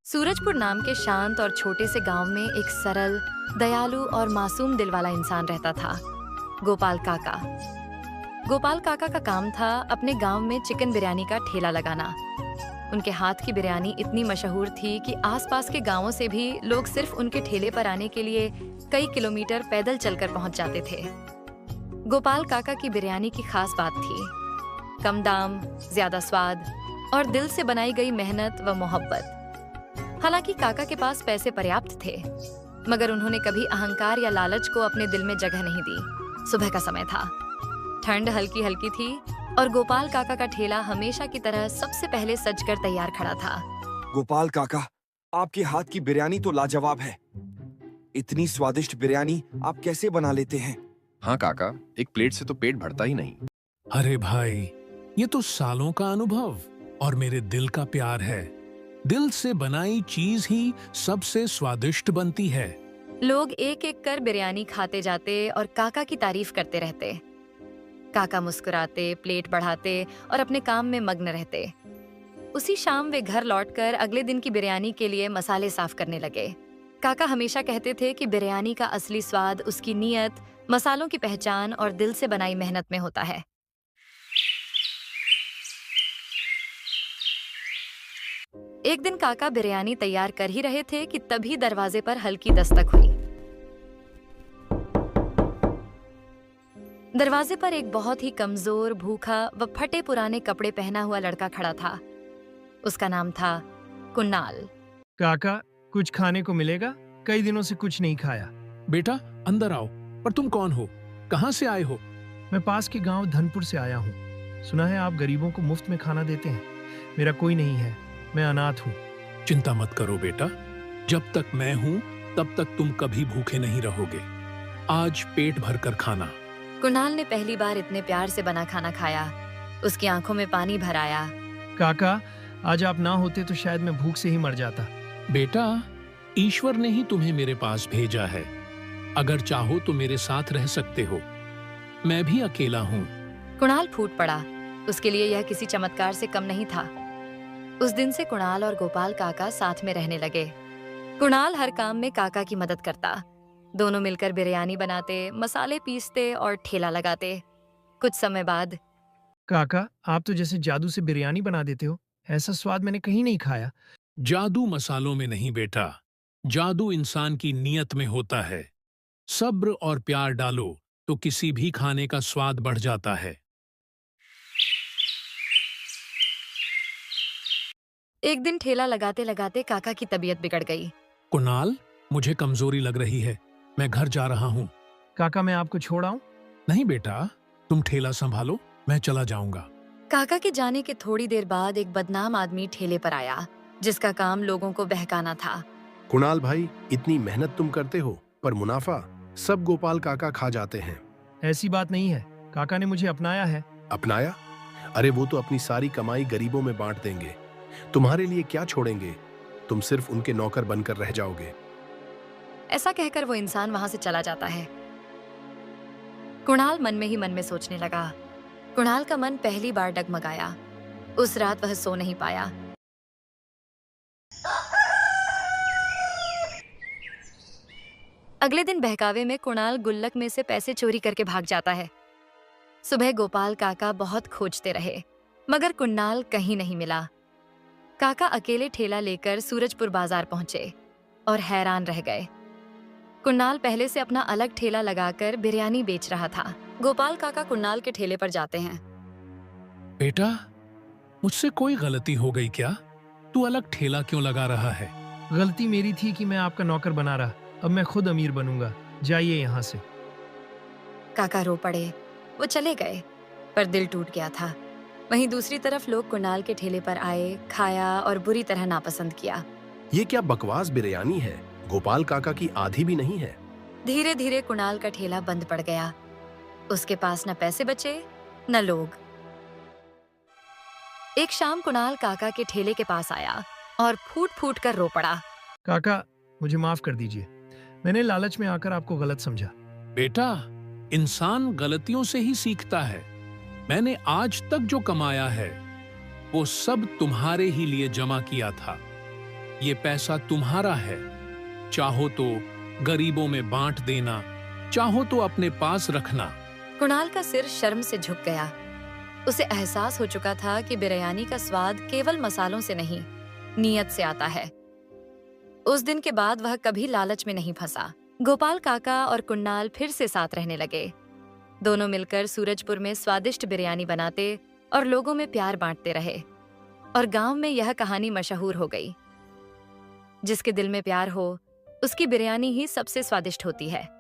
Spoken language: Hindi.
सूरजपुर नाम के शांत और छोटे से गांव में एक सरल, दयालु और मासूम दिल वाला इंसान रहता था, गोपाल काका। गोपाल काका का काम था अपने गांव में चिकन बिरयानी का ठेला लगाना। उनके हाथ की बिरयानी इतनी मशहूर थी कि आसपास के गांवों से भी लोग सिर्फ उनके ठेले पर आने के लिए कई किलोमीटर पैदल चलकर पहुंच जाते थे। गोपाल काका की बिरयानी की खास बात थी कम दाम, ज्यादा स्वाद और दिल से बनाई गई मेहनत व मोहब्बत। हालांकि काका के पास पैसे पर्याप्त थे, मगर उन्होंने कभी अहंकार या लालच को अपने दिल में जगह नहीं दी। सुबह का समय था, ठंड हल्की हल्की थी और गोपाल काका का ठेला हमेशा की तरह सबसे पहले सजकर तैयार खड़ा था। गोपाल काका, आपके हाथ की बिरयानी तो लाजवाब है। इतनी स्वादिष्ट बिरयानी आप कैसे बना लेते हैं? हाँ काका, एक प्लेट से तो पेट भरता ही नहीं। अरे भाई, ये तो सालों का अनुभव और मेरे दिल का प्यार है। दिल से बनाई चीज ही सबसे स्वादिष्ट बनती है। लोग एक एक कर बिरयानी खाते जाते और काका की तारीफ करते रहते। काका मुस्कुराते, प्लेट बढ़ाते और अपने काम में मग्न रहते। उसी शाम वे घर लौटकर अगले दिन की बिरयानी के लिए मसाले साफ करने लगे। काका हमेशा कहते थे कि बिरयानी का असली स्वाद उसकी नीयत, मसालों की पहचान और दिल से बनाई मेहनत में होता है। एक दिन काका बिरयानी तैयार कर ही रहे थे कि तभी दरवाजे पर हल्की दस्तक हुई। दरवाजे पर एक बहुत ही कमजोर, भूखा व फटे पुराने कपड़े पहना हुआ लड़का खड़ा था। उसका नाम था कुणाल। काका, कुछ खाने को मिलेगा? कई दिनों से कुछ नहीं खाया। बेटा अंदर आओ। पर तुम कौन हो? कहाँ से आए हो? मैं पास के गांव धनपुर से आया हूँ। सुना है आप गरीबों को मुफ्त में खाना देते हैं। मेरा कोई नहीं है, मैं अनाथ हूँ। चिंता मत करो बेटा, जब तक मैं हूँ तब तक तुम कभी भूखे नहीं रहोगे। आज पेट भर कर खाना। कुणाल ने पहली बार इतने प्यार से बना खाना खाया। उसकी आंखों में पानी भर आया। काका, आज आप ना होते तो शायद मैं भूख से ही मर जाता। बेटा, ईश्वर ने ही तुम्हें मेरे पास भेजा है। अगर चाहो तो मेरे साथ रह सकते हो। मैं भी अकेला हूँ। कुणाल फूट पड़ा। उसके लिए यह किसी चमत्कार से कम नहीं था। उस दिन से कुणाल और गोपाल काका साथ में रहने लगे। कुणाल हर काम में काका की मदद करता। दोनों मिलकर बिरयानी बनाते, मसाले पीसते और ठेला लगाते। कुछ समय बाद, काका, आप तो जैसे जादू से बिरयानी बना देते हो। ऐसा स्वाद मैंने कहीं नहीं खाया। जादू मसालों में नहीं बेटा, जादू इंसान की नीयत में होता है। सब्र और प्यार डालो तो किसी भी खाने का स्वाद बढ़ जाता है। एक दिन ठेला लगाते लगाते काका की तबीयत बिगड़ गई। कुणाल, मुझे कमजोरी लग रही है, मैं घर जा रहा हूँ। काका, मैं आपको छोड़ आऊं? नहीं बेटा, तुम ठेला संभालो, मैं चला जाऊंगा। काका के जाने के थोड़ी देर बाद एक बदनाम आदमी ठेले पर आया, जिसका काम लोगों को बहकाना था। कुणाल भाई, इतनी मेहनत तुम करते हो, पर मुनाफा सब गोपाल काका खा जाते हैं। ऐसी बात नहीं है, काका ने मुझे अपनाया है। अपनाया? अरे वो तो अपनी सारी कमाई गरीबों में बांट देंगे। तुम्हारे लिए क्या छोड़ेंगे? तुम सिर्फ उनके नौकर बनकर रह जाओगे। ऐसा कहकर वो इंसान वहां से चला जाता है। कुणाल मन में ही मन में सोचने लगा। कुणाल का मन पहली बार डगमगाया। उस रात वह सो नहीं पाया। अगले दिन बहकावे में कुणाल गुल्लक में से पैसे चोरी करके भाग जाता है। सुबह गोपाल काका बहुत खोजते रहे, मगर कुणाल कहीं नहीं मिला। काका अकेले ठेला लेकर सूरजपुर बाजार पहुंचे और हैरान रह गए। कुणाल पहले से अपना अलग ठेला लगाकर बिरयानी बेच रहा था। गोपाल काका कुणाल के ठेले पर जाते हैं। बेटा, मुझसे कोई गलती हो गई क्या? तू अलग ठेला क्यों लगा रहा है? गलती मेरी थी कि मैं आपका नौकर बना रहा। अब मैं खुद अमीर बनूंगा। जाइए यहाँ से। काका रो पड़े। वो चले गए, पर दिल टूट गया था। वहीं दूसरी तरफ लोग कुणाल के ठेले पर आए, खाया और बुरी तरह नापसंद किया। ये क्या बकवास बिरयानी है? गोपाल काका की आधी भी नहीं है। धीरे धीरे कुणाल का ठेला बंद पड़ गया। उसके पास न पैसे बचे न लोग। एक शाम कुणाल काका के ठेले के पास आया और फूट फूट कर रो पड़ा। काका, मुझे माफ कर दीजिए। मैंने लालच में आकर आपको गलत समझा। बेटा, इंसान गलतियों से ही सीखता है। मैंने आज तक जो कमाया है वो सब तुम्हारे ही लिए जमा किया था। ये पैसा तुम्हारा है। चाहो तो गरीबों में बांट देना, चाहो तो अपने पास रखना। कुणाल का सिर शर्म से झुक गया। उसे एहसास हो चुका था कि बिरयानी का स्वाद केवल मसालों से नहीं, नीयत से आता है। उस दिन के बाद वह कभी लालच में नहीं फंसा। गोपाल काका और कुणाल फिर से साथ रहने लगे। दोनों मिलकर सूरजपुर में स्वादिष्ट बिरयानी बनाते और लोगों में प्यार बांटते रहे। और गांव में यह कहानी मशहूर हो गई। जिसके दिल में प्यार हो, उसकी बिरयानी ही सबसे स्वादिष्ट होती है।